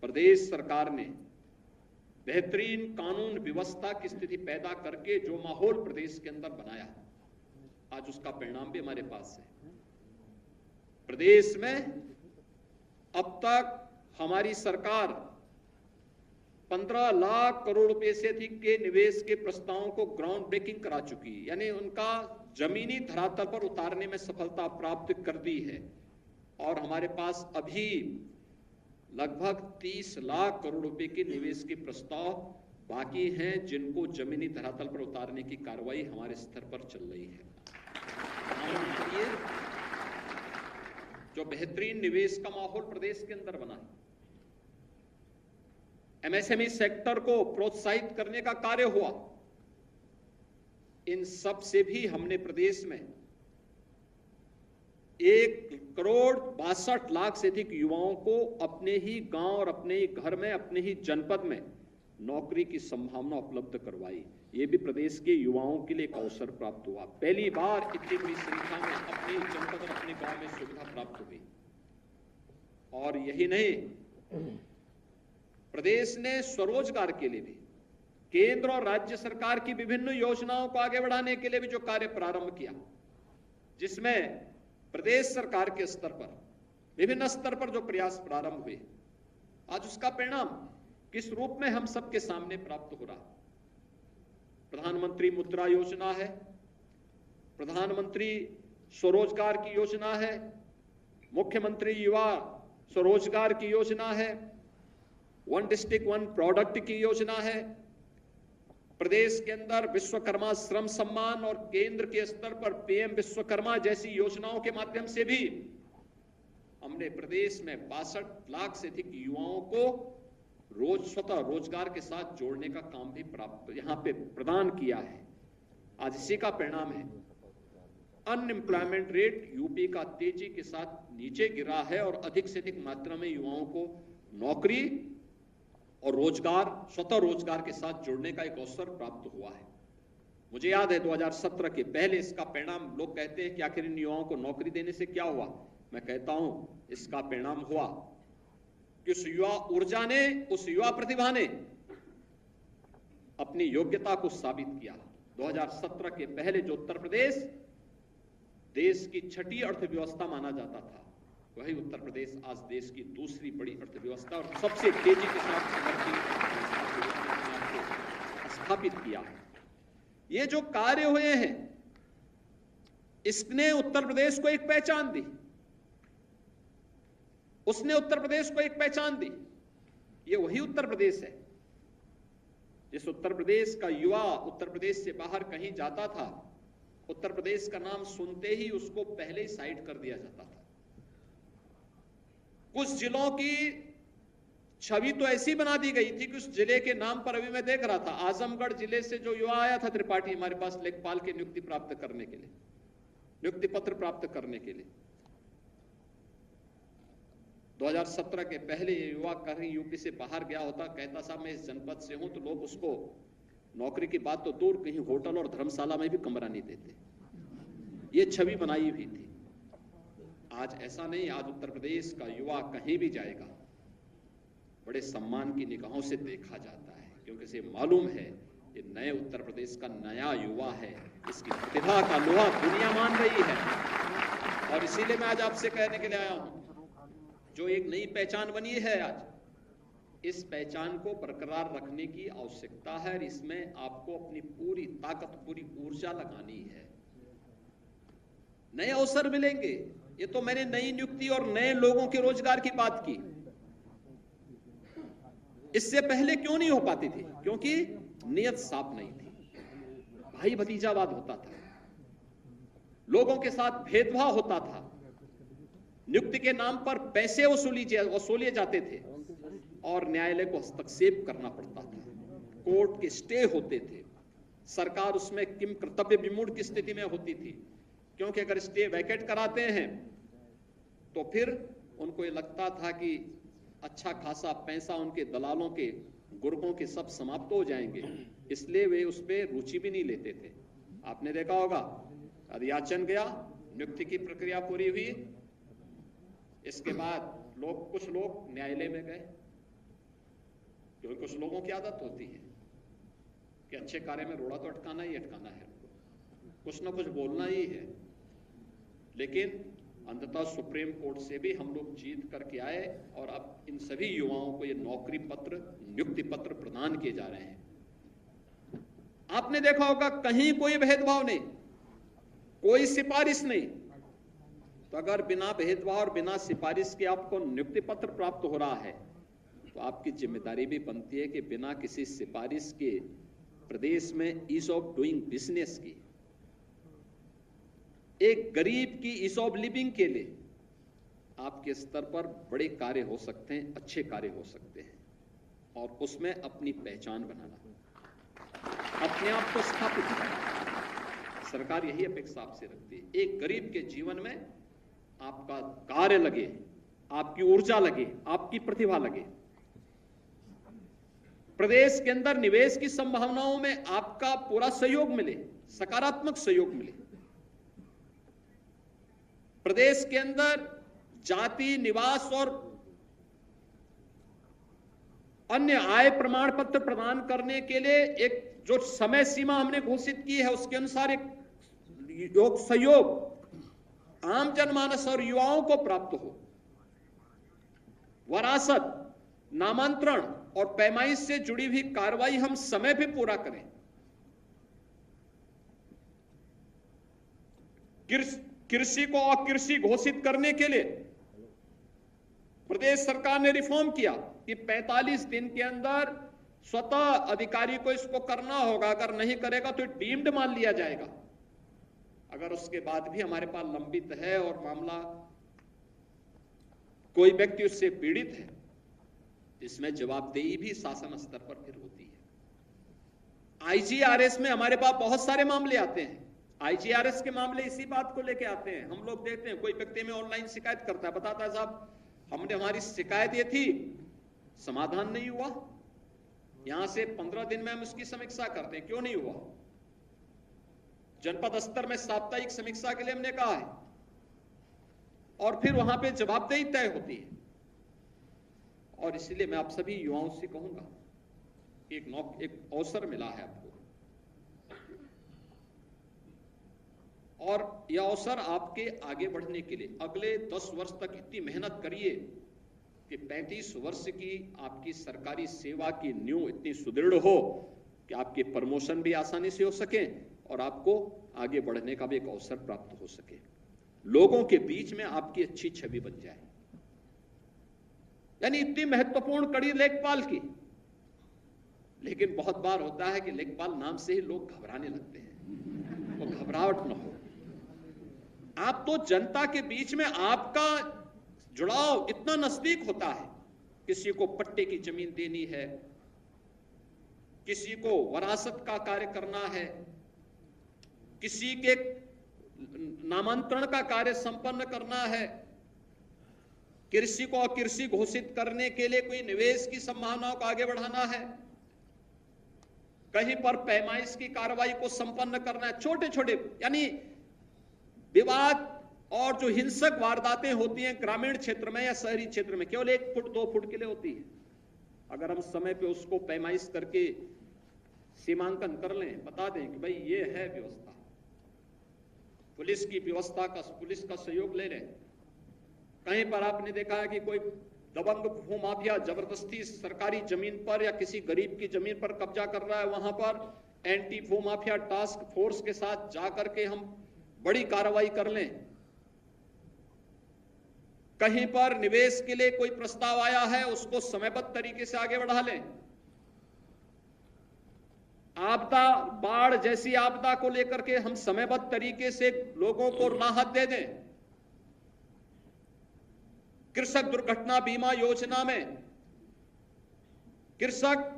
प्रदेश सरकार ने बेहतरीन कानून व्यवस्था की स्थिति पैदा करके जो माहौल प्रदेश के अंदर बनाया, आज उसका परिणाम भी हमारे पास है। प्रदेश में अब तक हमारी सरकार 15 लाख करोड़ रुपए से अधिक के निवेश के प्रस्तावों को ग्राउंड ब्रेकिंग करा चुकी है, यानी उनका जमीनी धरातल पर उतारने में सफलता प्राप्त कर दी है और हमारे पास अभी लगभग 30 लाख करोड़ रुपए के निवेश के प्रस्ताव बाकी हैं, जिनको जमीनी धरातल पर उतारने की कार्रवाई हमारे स्तर पर चल रही है। जो बेहतरीन निवेश का माहौल प्रदेश के अंदर बना है, एमएसएमई सेक्टर को प्रोत्साहित करने का कार्य हुआ, इन सब से भी हमने प्रदेश में 1,62,00,000 से अधिक युवाओं को अपने ही गांव और अपने ही घर में, अपने ही जनपद में नौकरी की संभावना उपलब्ध करवाई। ये भी प्रदेश के युवाओं के लिए एक अवसर प्राप्त हुआ। पहली बार इतनी बड़ी संख्या में अपनी जनपद और अपने गांव में सुविधा प्राप्त हुई। और यही नहीं, प्रदेश ने स्वरोजगार के लिए भी केंद्र और राज्य सरकार की विभिन्न योजनाओं को आगे बढ़ाने के लिए भी जो कार्य प्रारंभ किया, जिसमें प्रदेश सरकार के स्तर पर विभिन्न स्तर पर जो प्रयास प्रारंभ हुए, आज उसका परिणाम किस रूप में हम सबके सामने प्राप्त हो रहा। प्रधानमंत्री मुद्रा योजना है, प्रधानमंत्री स्वरोजगार की योजना है, मुख्यमंत्री युवा स्वरोजगार की योजना है, वन डिस्ट्रिक्ट वन प्रोडक्ट की योजना है, प्रदेश के अंदर विश्वकर्मा श्रम सम्मान और केंद्र के स्तर पर पीएम विश्वकर्मा जैसी योजनाओं के माध्यम से भी हमने प्रदेश में 62 लाख से अधिक युवाओं को स्वतः रोजगार के साथ जोड़ने का काम भी प्राप्त यहां पे प्रदान किया है। आज इसी का परिणाम है, अनएम्प्लॉयमेंट रेट यूपी का तेजी के साथ नीचे गिरा है और अधिक से अधिक मात्रा में युवाओं को नौकरी और रोजगार, स्वतः रोजगार के साथ जुड़ने का एक अवसर प्राप्त हुआ है। मुझे याद है 2017 के पहले इसका परिणाम, लोग कहते हैं कि आखिर इन युवाओं को नौकरी देने से क्या हुआ। मैं कहता हूं इसका परिणाम हुआ कि उस युवा ऊर्जा ने, उस युवा प्रतिभा ने अपनी योग्यता को साबित किया। 2017 के पहले जो उत्तर प्रदेश देश की छठी अर्थव्यवस्था माना जाता था, वही उत्तर प्रदेश आज देश की दूसरी बड़ी अर्थव्यवस्था और सबसे तेजी के साथ स्थापित किया है। ये जो कार्य हुए हैं, इसने उत्तर प्रदेश को एक पहचान दी, उसने उत्तर प्रदेश को एक पहचान दी। ये वही उत्तर प्रदेश है जिस उत्तर प्रदेश का युवा उत्तर प्रदेश से बाहर कहीं जाता था, उत्तर प्रदेश का नाम सुनते ही उसको पहले ही साइड कर दिया जाता था। कुछ जिलों की छवि तो ऐसी बना दी गई थी कि उस जिले के नाम पर, अभी मैं देख रहा था, आजमगढ़ जिले से जो युवा आया था त्रिपाठी हमारे पास लेखपाल की नियुक्ति प्राप्त करने के लिए, नियुक्ति पत्र प्राप्त करने के लिए, 2017 के पहले ये युवा कहीं यूपी से बाहर गया होता, कहता साहब मैं इस जनपद से हूं, तो लोग उसको नौकरी की बात तो दूर, कहीं होटल और धर्मशाला में भी कमरा नहीं देते। ये छवि बनाई हुई थी। आज ऐसा नहीं, आज उत्तर प्रदेश का युवा कहीं भी जाएगा बड़े सम्मान की निगाहों से देखा जाता है, क्योंकि इसे मालूम है ये नए उत्तर प्रदेश का नया युवा है, इसकी प्रतिभा का लोहा दुनिया मान रही है। और इसीलिए मैं आज आपसे कहने के लिए आया हूं, जो एक नई पहचान बनी है आज, इस पहचान को बरकरार रखने की आवश्यकता है और इसमें आपको अपनी पूरी ताकत, पूरी ऊर्जा लगानी है। नए अवसर मिलेंगे, ये तो मैंने नई नियुक्ति और नए लोगों के रोजगार की बात की। इससे पहले क्यों नहीं हो पाती थी? क्योंकि नियत साफ नहीं थी, भाई भतीजावाद होता था, लोगों के साथ भेदभाव होता था, नियुक्ति के नाम पर पैसे वसूले जाते थे और न्यायालय को हस्तक्षेप करना पड़ता था, कोर्ट के स्टे होते थे, सरकार उसमें किम कर्तव्य विमूढ़ की स्थिति में होती थी, क्योंकि अगर स्टे वैकेट कराते हैं तो फिर उनको ये लगता था कि अच्छा खासा पैसा उनके दलालों के, गुर्गों के सब समाप्त हो जाएंगे, इसलिए वे उस पर रुचि भी नहीं लेते थे। आपने देखा होगा, अधियाचन गया, नियुक्ति की प्रक्रिया पूरी हुई, इसके बाद कुछ लोग न्यायालय में गए, क्योंकि कुछ लोगों की आदत होती है कि अच्छे कार्य में रोड़ा तो अटकाना ही अटकाना है, कुछ ना कुछ बोलना ही है। लेकिन अंततः सुप्रीम कोर्ट से भी हम लोग जीत करके आए और अब इन सभी युवाओं को ये नौकरी पत्र, नियुक्ति पत्र प्रदान किए जा रहे हैं। आपने देखा होगा कहीं कोई भेदभाव नहीं, कोई सिफारिश नहीं। तो अगर बिना भेदभाव और बिना सिफारिश के आपको नियुक्ति पत्र प्राप्त हो रहा है, तो आपकी जिम्मेदारी भी बनती है कि बिना किसी सिफारिश के प्रदेश में ईज ऑफ डूइंग बिजनेस की, एक गरीब की ईज ऑफ लिविंग के लिए आपके स्तर पर बड़े कार्य हो सकते हैं, अच्छे कार्य हो सकते हैं, और उसमें अपनी पहचान बनाना, अपने आप को स्थापित करना, सरकार यही अपेक्षा आपसे रखती है। एक गरीब के जीवन में आपका कार्य लगे, आपकी ऊर्जा लगे, आपकी प्रतिभा लगे। प्रदेश के अंदर निवेश की संभावनाओं में आपका पूरा सहयोग मिले, सकारात्मक सहयोग मिले। प्रदेश के अंदर जाति, निवास और अन्य आय प्रमाण पत्र प्रदान करने के लिए एक जो समय सीमा हमने घोषित की है, उसके अनुसार एक सहयोग आम जनमानस और युवाओं को प्राप्त हो। वरासत, नामांतरण और पैमाइश से जुड़ी हुई कार्रवाई हम समय पे पूरा करें। कृषि को अकृषि घोषित करने के लिए प्रदेश सरकार ने रिफॉर्म किया कि 45 दिन के अंदर स्वतः अधिकारी को इसको करना होगा, अगर नहीं करेगा तो डीम्ड मान लिया जाएगा। अगर उसके बाद भी हमारे पास लंबित है और मामला कोई व्यक्ति उससे पीड़ित है, इसमें जवाबदेही भी शासन स्तर पर फिर होती है। आईजीआरएस में हमारे पास बहुत सारे मामले आते हैं। आईजीआरएस के मामले इसी बात को लेके आते हैं। हम लोग देखते हैं कोई व्यक्ति में ऑनलाइन शिकायत करता है, बताता है साहब हमने हमारी शिकायत ये थी, समाधान नहीं हुआ। यहां से 15 दिन में हम उसकी समीक्षा करते हैं, क्यों नहीं हुआ। जनपद स्तर में साप्ताहिक समीक्षा के लिए हमने कहा है और फिर वहां पे जवाबदेही तय होती है। और इसलिए मैं आप सभी युवाओं से कहूंगा, एक अवसर मिला है आपको और यह अवसर आपके आगे बढ़ने के लिए अगले 10 वर्ष तक इतनी मेहनत करिए कि 35 वर्ष की आपकी सरकारी सेवा की नींव इतनी सुदृढ़ हो कि आपके प्रमोशन भी आसानी से हो सके और आपको आगे बढ़ने का भी एक अवसर प्राप्त हो सके। लोगों के बीच में आपकी अच्छी छवि बन जाए। यानी इतनी महत्वपूर्ण कड़ी लेखपाल की, लेकिन बहुत बार होता है कि लेखपाल नाम से ही लोग घबराने लगते हैं। वो घबराहट न हो। आप तो जनता के बीच में आपका जुड़ाव इतना नजदीक होता है। किसी को पट्टे की जमीन देनी है, किसी को वरासत का कार्य करना है, किसी के नामांतरण का कार्य संपन्न करना है, कृषि को अकृषि घोषित करने के लिए कोई निवेश की संभावनाओं को आगे बढ़ाना है, कहीं पर पैमाइश की कार्रवाई को संपन्न करना है। छोटे छोटे यानी विवाद और जो हिंसक वारदातें होती हैं ग्रामीण क्षेत्र में या शहरी क्षेत्र में, केवल 1 फुट 2 फुट के लिए होती है। अगर हम समय पे उसको पैमाइश करके सीमांकन कर लें, बता दें कि भाई ये है व्यवस्था, पुलिस की व्यवस्था का, पुलिस का सहयोग ले लें। कहीं पर आपने देखा है कि कोई दबंग भूमाफिया जबरदस्ती सरकारी जमीन पर या किसी गरीब की जमीन पर कब्जा कर रहा है, वहां पर एंटी भूमाफिया टास्क फोर्स के साथ जाकर के हम बड़ी कार्रवाई कर लें। कहीं पर निवेश के लिए कोई प्रस्ताव आया है, उसको समयबद्ध तरीके से आगे बढ़ा लें। आपदा, बाढ़ जैसी आपदा को लेकर के हम समयबद्ध तरीके से लोगों को राहत दे दें। कृषक दुर्घटना बीमा योजना में कृषक,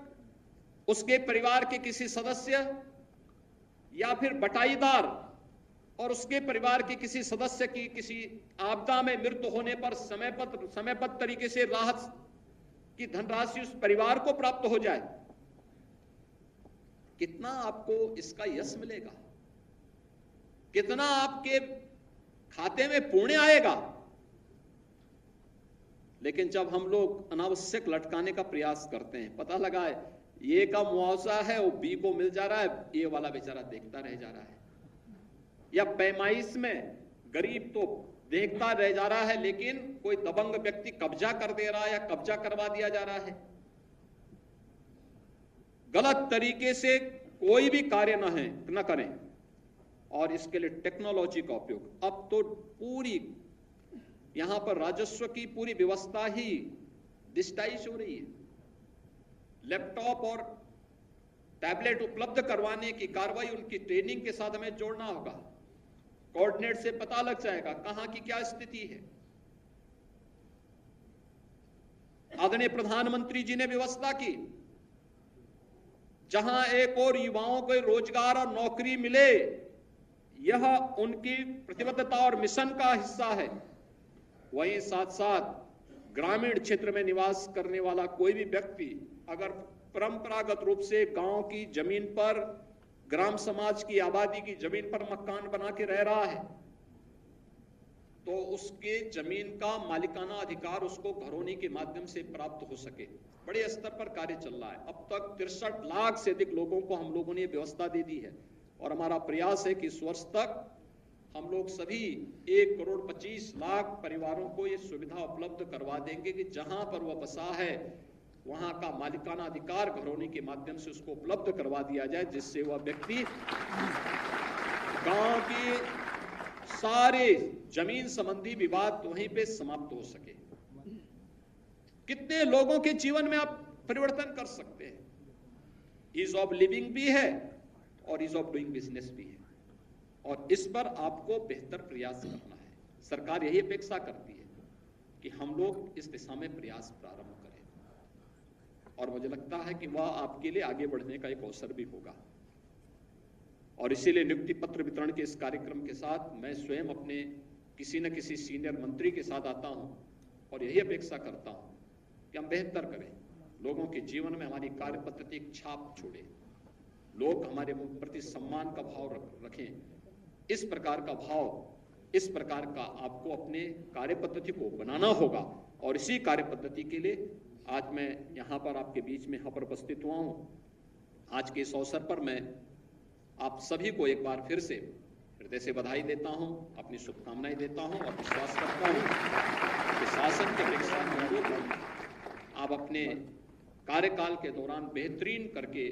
उसके परिवार के किसी सदस्य या फिर बटाईदार और उसके परिवार के किसी सदस्य की किसी आपदा में मृत्यु होने पर समयबद्ध तरीके से राहत की धनराशि उस परिवार को प्राप्त हो जाए। कितना आपको इसका यश मिलेगा, कितना आपके खाते में पुण्य आएगा। लेकिन जब हम लोग अनावश्यक लटकाने का प्रयास करते हैं, पता लगा है ये का मुआवजा है वो बी को मिल जा रहा है, ये वाला बेचारा देखता रह जा रहा है। या पैमाइश में गरीब तो देखता रह जा रहा है, लेकिन कोई दबंग व्यक्ति कब्जा कर दे रहा है या कब्जा करवा दिया जा रहा है। गलत तरीके से कोई भी कार्य न करें। और इसके लिए टेक्नोलॉजी का उपयोग, अब तो पूरी यहां पर राजस्व की पूरी व्यवस्था ही डिजिटाइज हो रही है। लैपटॉप और टैबलेट उपलब्ध करवाने की कार्रवाई उनकी ट्रेनिंग के साथ हमें जोड़ना होगा। कोऑर्डिनेट से पता लग जाएगा कहां की क्या स्थिति है। आदरणीय प्रधानमंत्री जी ने व्यवस्था की, जहां एक और युवाओं को रोजगार और नौकरी मिले, यह उनकी प्रतिबद्धता और मिशन का हिस्सा है। वहीं साथ साथ ग्रामीण क्षेत्र में निवास करने वाला कोई भी व्यक्ति अगर परंपरागत रूप से गांव की जमीन पर, ग्राम समाज की आबादी की जमीन पर मकान बना के रह रहा है, तो उसके जमीन का मालिकाना अधिकार उसको घरौनी के माध्यम से प्राप्त हो सके। बड़े स्तर पर कार्य चल रहा है। अब तक 63 लाख से अधिक लोगों को हम लोगों ने व्यवस्था दे दी है और हमारा प्रयास है कि इस वर्ष तक हम लोग सभी 1,25,00,000 परिवारों को ये सुविधा उपलब्ध करवा देंगे कि जहां पर वह बसा है वहां का मालिकाना अधिकार घरौनी के माध्यम से उसको उपलब्ध करवा दिया जाए, जिससे वह व्यक्ति गांव के सारे जमीन संबंधी विवाद वहीं पे समाप्त हो सके। कितने लोगों के जीवन में आप परिवर्तन कर सकते हैं। ईज ऑफ लिविंग भी है और ईज ऑफ डूइंग बिजनेस भी है, और इस पर आपको बेहतर प्रयास करना है। सरकार यही अपेक्षा करती है कि हम लोग इस दिशा में प्रयास प्रारंभ करें, और मुझे लगता है कि वह आपके लिए आगे बढ़ने का एक अवसर भी होगा। और इसीलिए नियुक्ति पत्र वितरण के इस कार्यक्रम के साथ मैं स्वयं अपने किसी न किसी सीनियर मंत्री के साथ आता हूं और यही अपेक्षा करता हूं कि हम बेहतर करें, लोगों के जीवन में हमारी कार्य पद्धति एक छाप छोड़े, लोग हमारे प्रति सम्मान का भाव रखें। इस प्रकार का भाव, इस प्रकार का आपको अपने कार्य पद्धति को बनाना होगा, और इसी कार्य पद्धति के लिए आज मैं यहाँ पर आपके बीच में यहाँ पर उपस्थित हुआ हूँ। आज के इस अवसर पर मैं आप सभी को एक बार फिर से हृदय से बधाई देता हूँ, अपनी शुभकामनाएं देता हूँ और विश्वास करता हूँ कि शासन की अपेक्षा के अनुरूप आप अपने कार्यकाल के दौरान बेहतरीन करके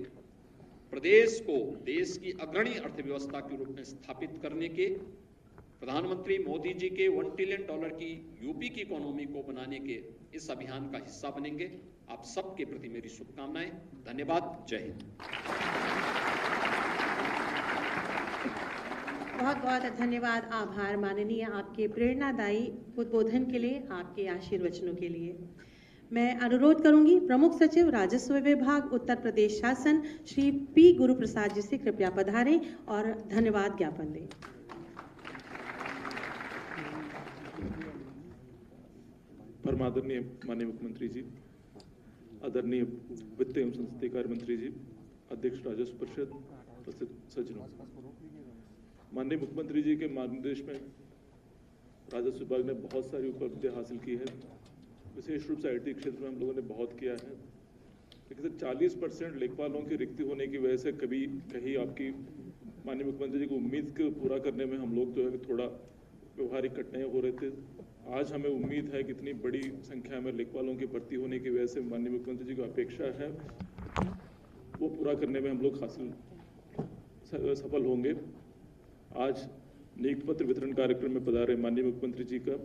प्रदेश को देश की अग्रणी अर्थव्यवस्था के रूप में स्थापित करने के, प्रधानमंत्री मोदी जी के $1 ट्रिलियन की यूपी की इकोनॉमी को बनाने के इस अभियान का हिस्सा बनेंगे। आप सबके प्रति मेरी शुभकामनाएं। धन्यवाद। जय हिंद।
बहुत बहुत धन्यवाद, आभार माननीय, आपके प्रेरणादायी उद्बोधन के लिए, आपके आशीर्वचनों के लिए। मैं अनुरोध करूंगी प्रमुख सचिव राजस्व विभाग उत्तर प्रदेश शासन श्री पी गुरुप्रसाद जी से कृपया पधारें और धन्यवाद ज्ञापन दें।
परमादरणीय माननीय मुख्यमंत्री जी, आदरणीय वित्त एवं संसदीय कार्य मंत्री जी, अध्यक्ष राजस्व परिषद, उपस्थित सज्जनों, माननीय मुख्यमंत्री जी के मार्गदर्शन में राजस्व विभाग ने बहुत सारी उपलब्धियां हासिल की है। विशेष रूप से आईटी क्षेत्र में हम लोगों ने बहुत किया है, लेकिन 40% लेखपालों की रिक्ति होने की वजह से कहीं आपकी माननीय मुख्यमंत्री जी की उम्मीद को पूरा करने में हम लोग जो है थोड़ा व्यवहारिक कठिनाइयां हो रहे थे। आज हमें उम्मीद है कि इतनी बड़ी संख्या में लेखपालों की भर्ती होने की वजह से माननीय मुख्यमंत्री जी को अपेक्षा है वो पूरा करने में हम लोग सफल होंगे। आज नियुक्ति पत्र वितरण कार्यक्रम में पधारे माननीय मुख्यमंत्री जी का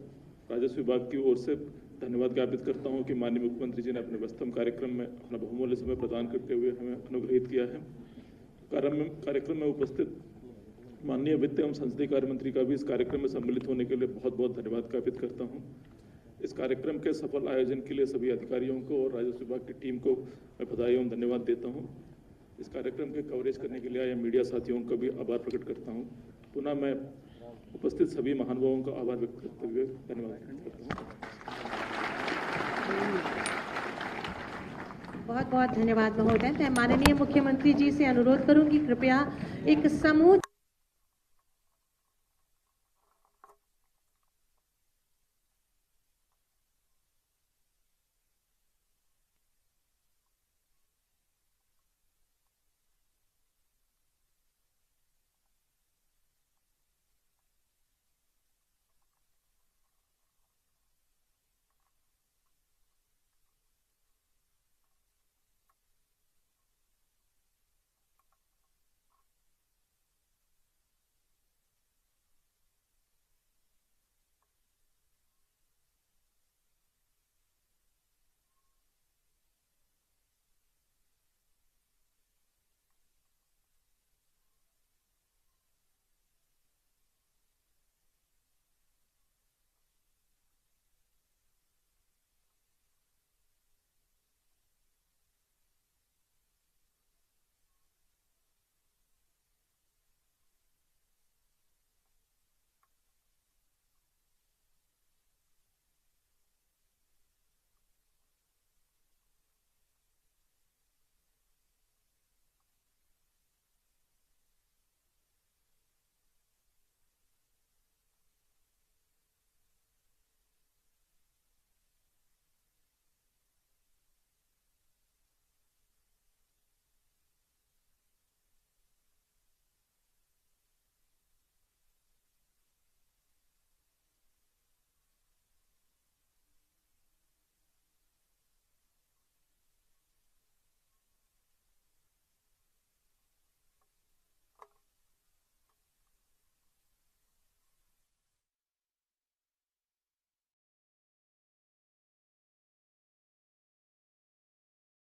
राजस्व विभाग की ओर से धन्यवाद ज्ञापित करता हूं कि माननीय मुख्यमंत्री जी ने अपने व्यस्तम कार्यक्रम में अपना बहुमूल्य समय प्रदान करते हुए हमें अनुग्रहित किया है। कार्यक्रम में उपस्थित माननीय वित्त एवं संसदीय कार्य मंत्री का भी इस कार्यक्रम में सम्मिलित होने के लिए बहुत बहुत धन्यवाद ज्ञापित करता हूं। इस कार्यक्रम के सफल आयोजन के लिए सभी अधिकारियों को और राजस्व विभाग की टीम को मैं बधाई एवं धन्यवाद देता हूं। इस कार्यक्रम के कवरेज करने के लिए आए मीडिया साथियों का भी आभार प्रकट करता हूं। पुनः मैं उपस्थित सभी महानुभावों का आभार व्यक्त करते हुए धन्यवाद करता हूं।
बहुत बहुत धन्यवाद महोदय। मैं माननीय मुख्यमंत्री जी से अनुरोध करूंगी कृपया एक समूह